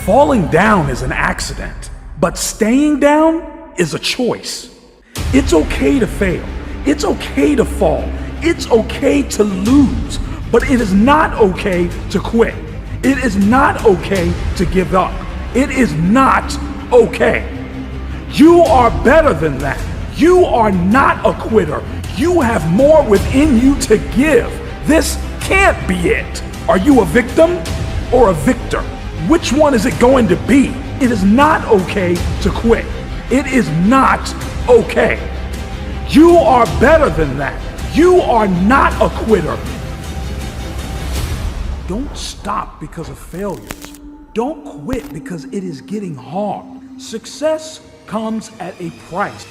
Falling down is an accident, but staying down is a choice. It's okay to fail. It's okay to fall. It's okay to lose, but it is not okay to quit. It is not okay to give up. It is not okay. You are better than that. You are not a quitter. You have more within you to give. This can't be it. Are you a victim or a victor? Which one is it going to be? It is not okay to quit. It is not okay. You are better than that. You are not a quitter. Don't stop because of failures. Don't quit because it is getting hard. Success comes at a price.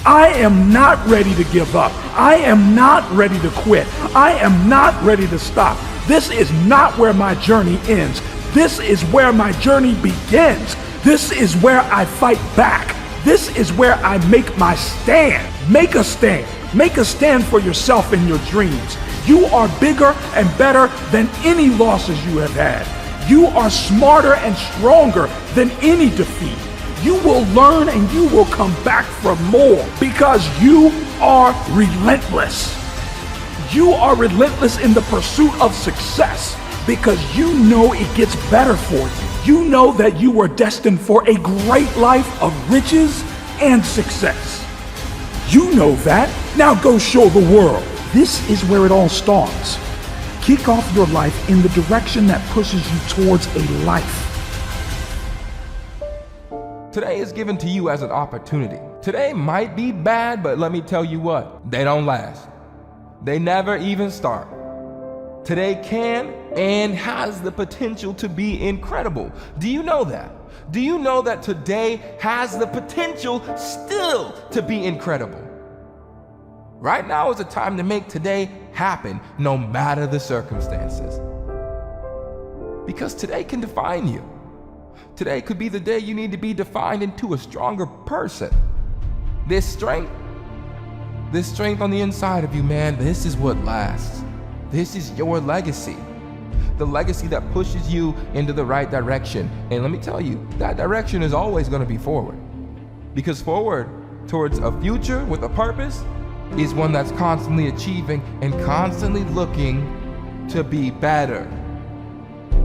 I am not ready to give up. I am not ready to quit. I am not ready to stop. This is not where my journey ends. This is where my journey begins. This is where I fight back. This is where I make my stand. Make a stand. Make a stand for yourself and your dreams. You are bigger and better than any losses you have had. You are smarter and stronger than any defeat. You will learn and you will come back for more because you are relentless. You are relentless in the pursuit of success because you know it gets better for you. You know that you are destined for a great life of riches and success. You know that. Now go show the world. This is where it all starts. Kick off your life in the direction that pushes you towards a life. Today is given to you as an opportunity. Today might be bad, but let me tell you what, they don't last. They never even start. Today can and has the potential to be incredible. Do you know that? Do you know that today has the potential still to be incredible? Right now is the time to make today happen, no matter the circumstances. Because today can define you. Today could be the day you need to be defined into a stronger person. This strength on the inside of you, man, this is what lasts. This is your legacy. The legacy that pushes you into the right direction. And let me tell you, that direction is always going to be forward. Because forward towards a future with a purpose is one that's constantly achieving and constantly looking to be better.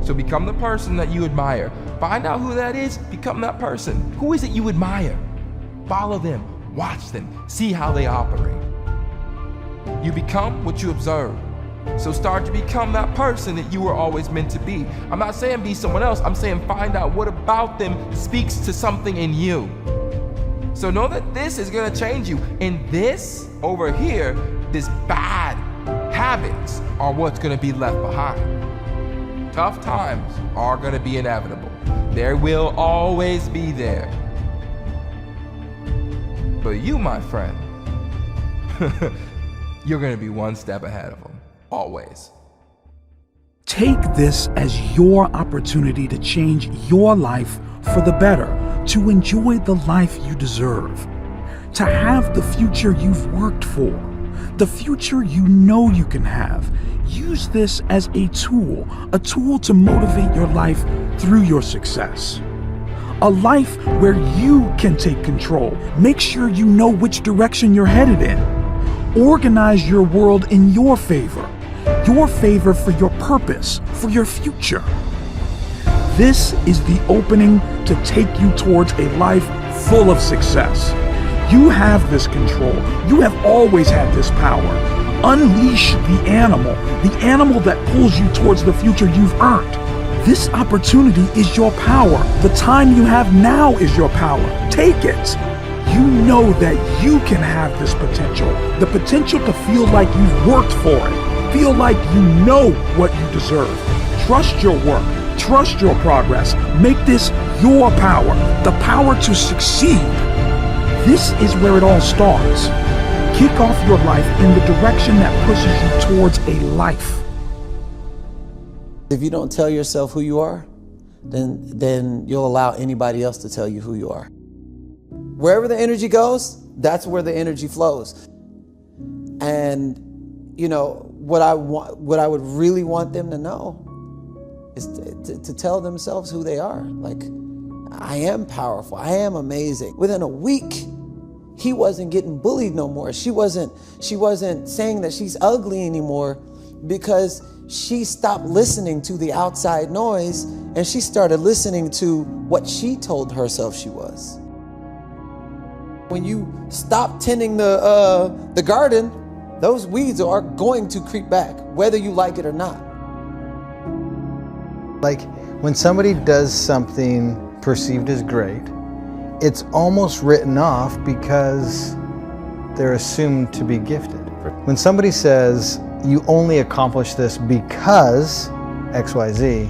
So become the person that you admire. Find out who that is, become that person. Who is it you admire? Follow them, watch them, see how they operate. You become what you observe. So start to become that person that you were always meant to be. I'm not saying be someone else, I'm saying find out what about them speaks to something in you. So know that this is gonna change you. And this over here, this bad habits are what's gonna be left behind. Tough times are gonna be inevitable. They will always be there. But you, my friend, you're gonna be one step ahead of them, always. Take this as your opportunity to change your life for the better, to enjoy the life you deserve, to have the future you've worked for, the future you know you can have. Use this as a tool to motivate your life through your success. A life where you can take control. Make sure you know which direction you're headed in. Organize your world in your favor for your purpose, for your future. This is the opening to take you towards a life full of success. You have this control. You have always had this power. Unleash the animal that pulls you towards the future you've earned. This opportunity is your power. The time you have now is your power. Take it. You know that you can have this potential. The potential to feel like you've worked for it. Feel like you know what you deserve. Trust your work. Trust your progress. Make this your power. The power to succeed. This is where it all starts. Kick off your life in the direction that pushes you towards a life. If you don't tell yourself who you are, then you'll allow anybody else to tell you who you are. Wherever the energy goes, that's where the energy flows. And you know, what I would really want them to know is to tell themselves who they are. Like, I am powerful, I am amazing. Within a week, he wasn't getting bullied no more. She wasn't saying that she's ugly anymore, because she stopped listening to the outside noise and she started listening to what she told herself she was. When you stop tending the garden, those weeds are going to creep back, whether you like it or not. Like when somebody does something perceived as great, it's almost written off because they're assumed to be gifted. When somebody says, you only accomplish this because XYZ,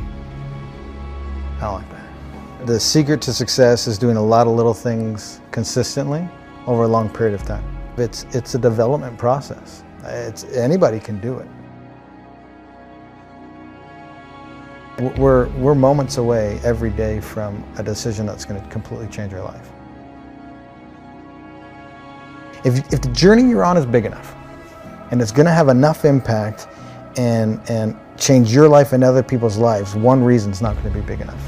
I don't like that. The secret to success is doing a lot of little things consistently over a long period of time. It's a development process. Anybody can do it. We're moments away every day from a decision that's going to completely change our life. If the journey you're on is big enough, and it's going to have enough impact and change your life and other people's lives, one reason's not going to be big enough.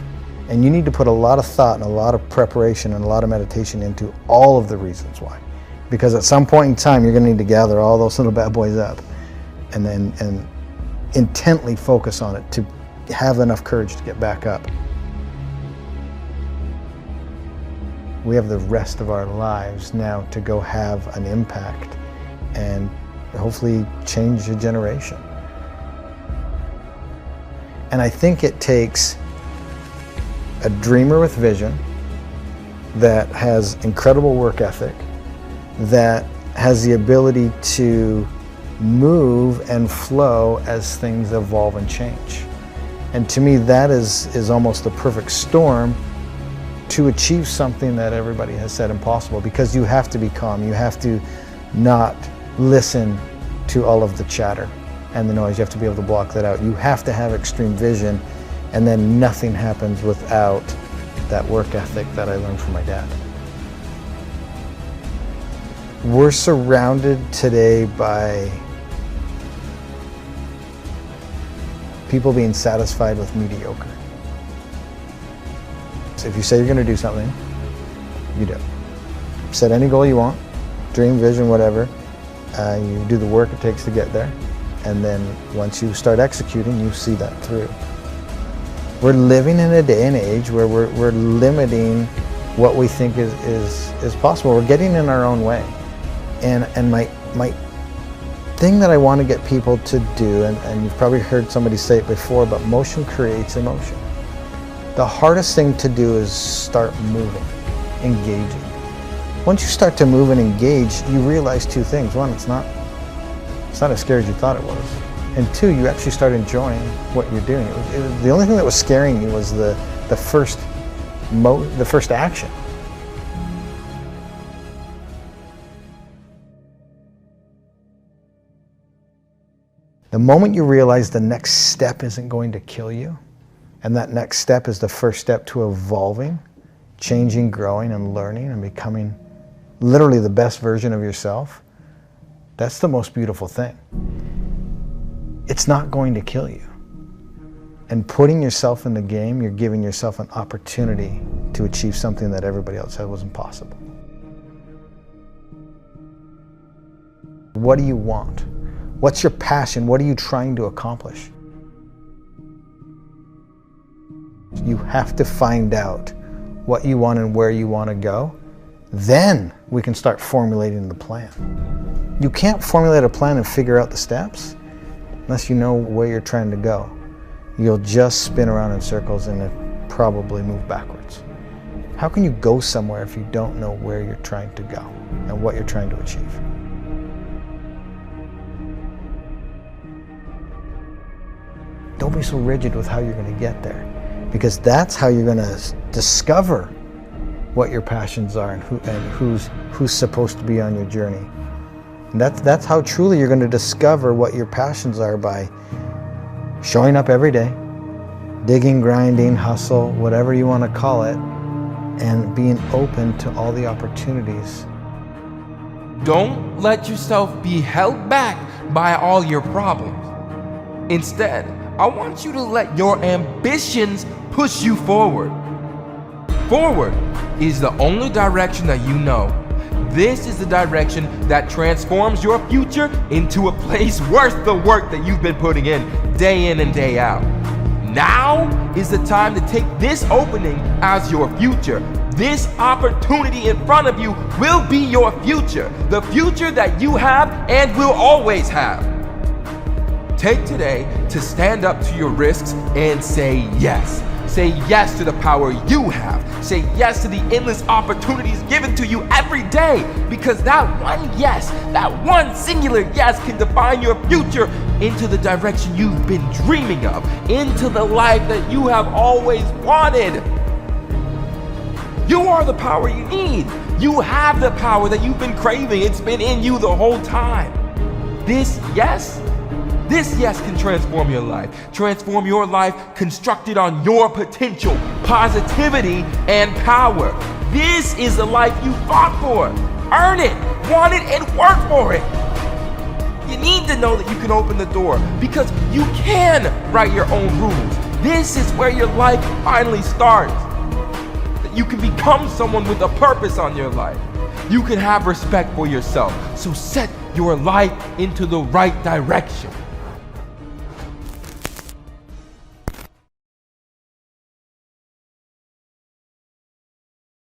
And you need to put a lot of thought and a lot of preparation and a lot of meditation into all of the reasons why. Because at some point in time, you're going to need to gather all those little bad boys up and intently focus on it to have enough courage to get back up. We have the rest of our lives now to go have an impact and hopefully change a generation. And I think it takes a dreamer with vision that has incredible work ethic, that has the ability to move and flow as things evolve and change. And to me, that is almost the perfect storm to achieve something that everybody has said impossible, because you have to be calm. You have to not listen to all of the chatter and the noise. You have to be able to block that out. You have to have extreme vision, and then nothing happens without that work ethic that I learned from my dad. We're surrounded today by people being satisfied with mediocre. So if you say you're going to do something, you do. Set any goal you want, dream, vision, whatever. You do the work it takes to get there, and then once you start executing, you see that through. We're living in a day and age where we're limiting what we think is possible. We're getting in our own way. And my thing that I want to get people to do, and you've probably heard somebody say it before, but motion creates emotion. The hardest thing to do is start moving, engaging. Once you start to move and engage, you realize two things. One, it's not as scary as you thought it was. And two, you actually start enjoying what you're doing. The only thing that was scaring you was the first action. The moment you realize the next step isn't going to kill you, and that next step is the first step to evolving, changing, growing, and learning, and becoming literally the best version of yourself, that's the most beautiful thing. It's not going to kill you. And putting yourself in the game, you're giving yourself an opportunity to achieve something that everybody else said was impossible. What do you want? What's your passion? What are you trying to accomplish? You have to find out what you want and where you want to go. Then we can start formulating the plan. You can't formulate a plan and figure out the steps unless you know where you're trying to go. You'll just spin around in circles and probably move backwards. How can you go somewhere if you don't know where you're trying to go and what you're trying to achieve? Don't be so rigid with how you're going to get there, because that's how you're going to discover what your passions are and who's supposed to be on your journey. And that's how truly you're going to discover what your passions are, by showing up every day, digging, grinding, hustle, whatever you want to call it, and being open to all the opportunities. Don't let yourself be held back by all your problems. Instead, I want you to let your ambitions push you forward. Forward is the only direction that you know. This is the direction that transforms your future into a place worth the work that you've been putting in and day out. Now is the time to take this opening as your future. This opportunity in front of you will be your future, the future that you have and will always have. Take today to stand up to your risks and say yes. Say yes to the power you have. Say yes to the endless opportunities given to you every day, because that one yes, that one singular yes can define your future into the direction you've been dreaming of, into the life that you have always wanted. You are the power you need. You have the power that you've been craving. It's been in you the whole time. This yes can transform your life. Transform your life constructed on your potential, positivity, and power. This is the life you fought for. Earn it, want it, and work for it. You need to know that you can open the door, because you can write your own rules. This is where your life finally starts. That you can become someone with a purpose on your life. You can have respect for yourself. So set your life into the right direction.